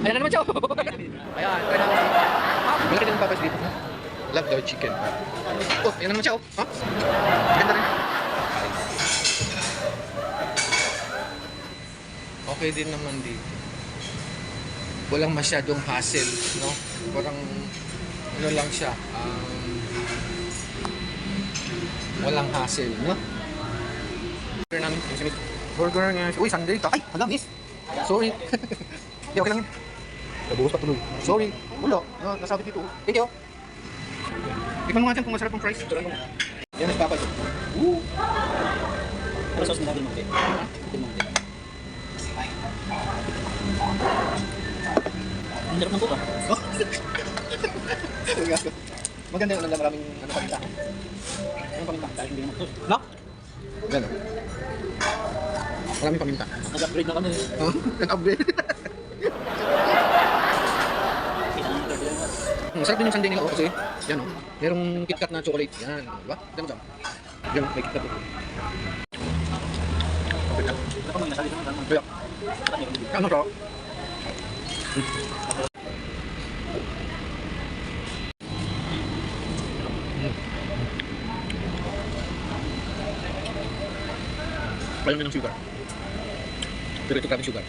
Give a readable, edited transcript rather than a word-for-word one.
Ayan na naman siya. Ayan, try natin dito. Malaki din ang papas dito. Love daw chicken. Oh, ayan na naman siya. Oh. Ha? Ganda rin. Okay din naman dito. Walang masyadong hassle, no? Parang ano lang siya. Walang hassle, no? Burger namin. Burger nga. Uy, Sunday ka. Ay, hala, miss. Sorry. Hindi, okay lang yun. Nabuhos pa tuloy. Sorry. Wala. Nasabit dito. Thank you. Tikman mo nga dyan kung masarap ang fries. Yan ang papal. Woo! Pero sauce nila din mo. Din mo. Ang sarap ng buto. Maganda yung nanda maraming paminta. Anong paminta? Dahil hindi naman sauce. No? Gano'n. Maraming paminta. Nag-upgrade na kami. Oh, nag-upgrade. Masarap din yung sundae nila kasi yan o. Merong KitKat na chocolate. Yan. Diba? Diyan mo dyan. Yan, may KitKat po. Okay lang. Ako may nasabi naman. Kaya. Ano siya? Ayaw nyo ng sugar. Pero ito grabe sugar.